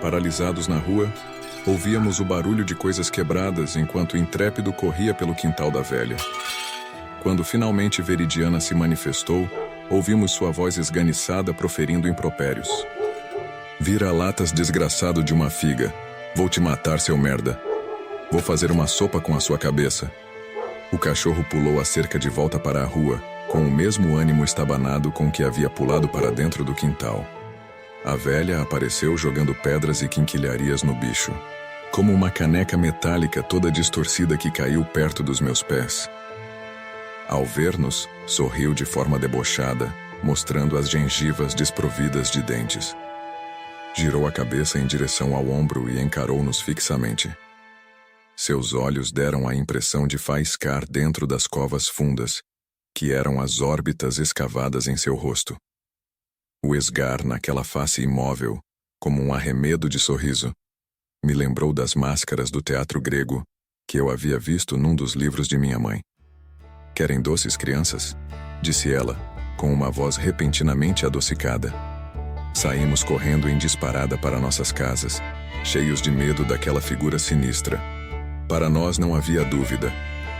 Paralisados na rua, ouvíamos o barulho de coisas quebradas enquanto o intrépido corria pelo quintal da velha. Quando finalmente Veridiana se manifestou, ouvimos sua voz esganiçada proferindo impropérios. Vira-latas desgraçado de uma figa. Vou te matar, seu merda. Vou fazer uma sopa com a sua cabeça. O cachorro pulou a cerca de volta para a rua, com o mesmo ânimo estabanado com que havia pulado para dentro do quintal. A velha apareceu jogando pedras e quinquilharias no bicho, como uma caneca metálica toda distorcida que caiu perto dos meus pés. Ao ver-nos, sorriu de forma debochada, mostrando as gengivas desprovidas de dentes. Girou a cabeça em direção ao ombro e encarou-nos fixamente. Seus olhos deram a impressão de faiscar dentro das covas fundas, que eram as órbitas escavadas em seu rosto. O esgar naquela face imóvel, como um arremedo de sorriso, me lembrou das máscaras do teatro grego que eu havia visto num dos livros de minha mãe. "Querem doces, crianças?" disse ela, com uma voz repentinamente adocicada. Saímos correndo em disparada para nossas casas, cheios de medo daquela figura sinistra. Para nós não havia dúvida.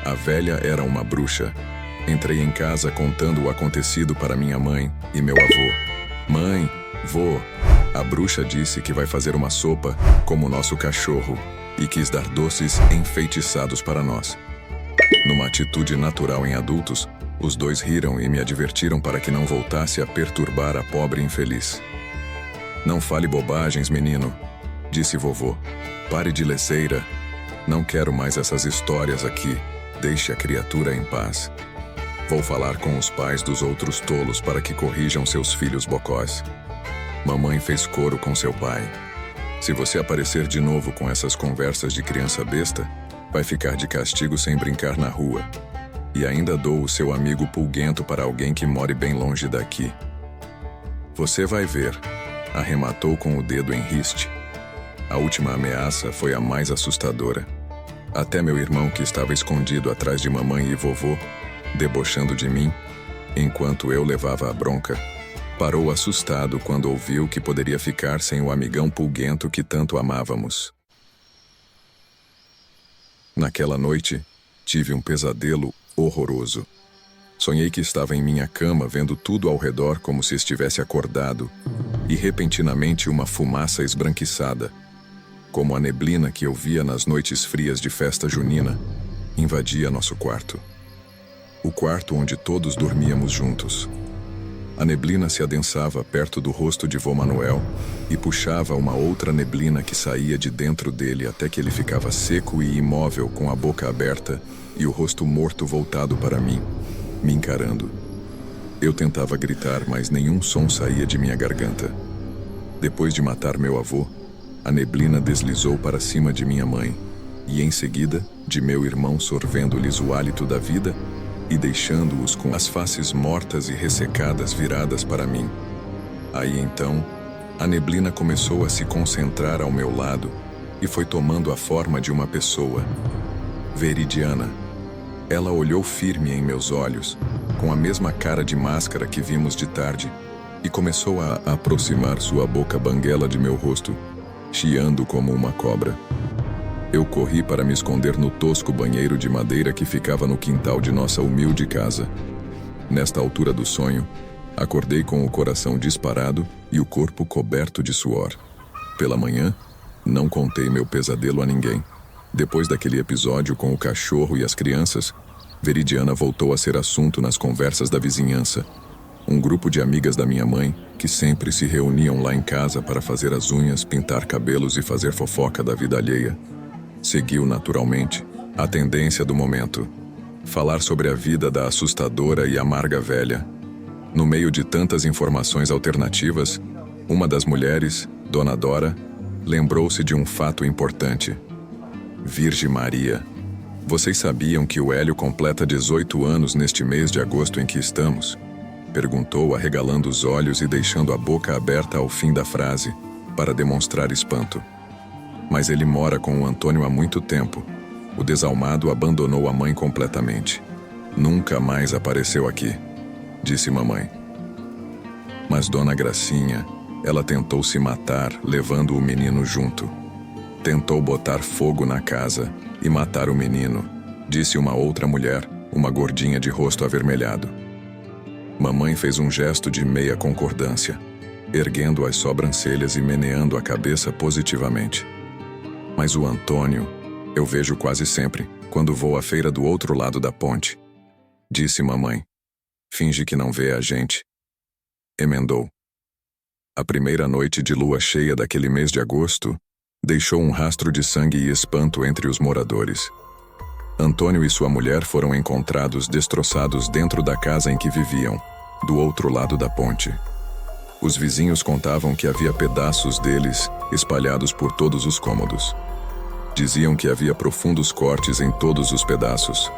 A velha era uma bruxa. Entrei em casa contando o acontecido para minha mãe e meu avô. "Mãe, vô, a bruxa disse que vai fazer uma sopa como o nosso cachorro e quis dar doces enfeitiçados para nós." Numa atitude natural em adultos, os dois riram e me advertiram para que não voltasse a perturbar a pobre infeliz. "Não fale bobagens, menino", disse vovô. "Pare de leceira. Não quero mais essas histórias aqui. Deixe a criatura em paz. Vou falar com os pais dos outros tolos para que corrijam seus filhos bocós." Mamãe fez coro com seu pai. "Se você aparecer de novo com essas conversas de criança besta, vai ficar de castigo sem brincar na rua. E ainda dou o seu amigo pulguento para alguém que more bem longe daqui." "Você vai ver", arrematou com o dedo em riste. A última ameaça foi a mais assustadora. Até meu irmão, que estava escondido atrás de mamãe e vovô, debochando de mim, enquanto eu levava a bronca, parou assustado quando ouviu que poderia ficar sem o amigão pulguento que tanto amávamos. Naquela noite, tive um pesadelo horroroso. Sonhei que estava em minha cama vendo tudo ao redor como se estivesse acordado, e repentinamente uma fumaça esbranquiçada, como a neblina que eu via nas noites frias de festa junina, invadia nosso quarto. O quarto onde todos dormíamos juntos. A neblina se adensava perto do rosto de vô Manuel e puxava uma outra neblina que saía de dentro dele até que ele ficava seco e imóvel com a boca aberta e o rosto morto voltado para mim, me encarando. Eu tentava gritar, mas nenhum som saía de minha garganta. Depois de matar meu avô, a neblina deslizou para cima de minha mãe e, em seguida, de meu irmão, sorvendo-lhes o hálito da vida e deixando-os com as faces mortas e ressecadas viradas para mim. Aí então, a neblina começou a se concentrar ao meu lado e foi tomando a forma de uma pessoa. Veridiana. Ela olhou firme em meus olhos, com a mesma cara de máscara que vimos de tarde, e começou a aproximar sua boca banguela de meu rosto, chiando como uma cobra. Eu corri para me esconder no tosco banheiro de madeira que ficava no quintal de nossa humilde casa. Nesta altura do sonho, acordei com o coração disparado e o corpo coberto de suor. Pela manhã, não contei meu pesadelo a ninguém. Depois daquele episódio com o cachorro e as crianças, Veridiana voltou a ser assunto nas conversas da vizinhança. Um grupo de amigas da minha mãe, que sempre se reuniam lá em casa para fazer as unhas, pintar cabelos e fazer fofoca da vida alheia, seguiu naturalmente a tendência do momento: falar sobre a vida da assustadora e amarga velha. No meio de tantas informações alternativas, uma das mulheres, Dona Dora, lembrou-se de um fato importante. Virgem Maria. Vocês sabiam que o Hélio completa 18 anos neste mês de agosto em que estamos? Perguntou, arregalando os olhos e deixando a boca aberta ao fim da frase, para demonstrar espanto. Mas ele mora com o Antônio há muito tempo. O desalmado abandonou a mãe completamente. Nunca mais apareceu aqui, disse mamãe. Mas Dona Gracinha, Ela tentou se matar, levando o menino junto. Tentou botar fogo na casa e matar o menino, disse uma outra mulher, uma gordinha de rosto avermelhado. Mamãe fez um gesto de meia concordância, erguendo as sobrancelhas e meneando a cabeça positivamente. Mas o Antônio, eu vejo quase sempre, quando vou à feira do outro lado da ponte. Disse mamãe. Finge que não vê a gente. Emendou. A primeira noite de lua cheia daquele mês de agosto deixou um rastro de sangue e espanto entre os moradores. Antônio e sua mulher foram encontrados destroçados dentro da casa em que viviam, do outro lado da ponte. Os vizinhos contavam que havia pedaços deles espalhados por todos os cômodos. Diziam que havia profundos cortes em todos os pedaços,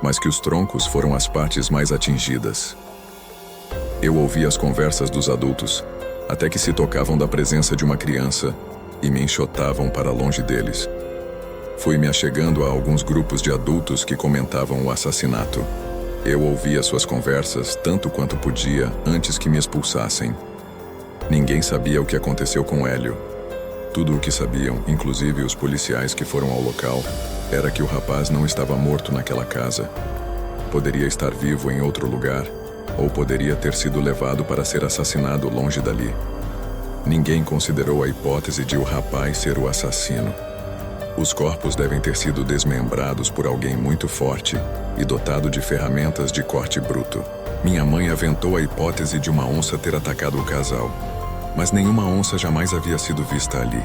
mas que os troncos foram as partes mais atingidas. Eu ouvi as conversas dos adultos, até que se tocavam da presença de uma criança e me enxotavam para longe deles. Fui me achegando a alguns grupos de adultos que comentavam o assassinato. Eu ouvia suas conversas tanto quanto podia antes que me expulsassem. Ninguém sabia o que aconteceu com Hélio. Tudo o que sabiam, inclusive os policiais que foram ao local, era que o rapaz não estava morto naquela casa. Poderia estar vivo em outro lugar, ou poderia ter sido levado para ser assassinado longe dali. Ninguém considerou a hipótese de o rapaz ser o assassino. Os corpos devem ter sido desmembrados por alguém muito forte e dotado de ferramentas de corte bruto. Minha mãe aventou a hipótese de uma onça ter atacado o casal, mas nenhuma onça jamais havia sido vista ali.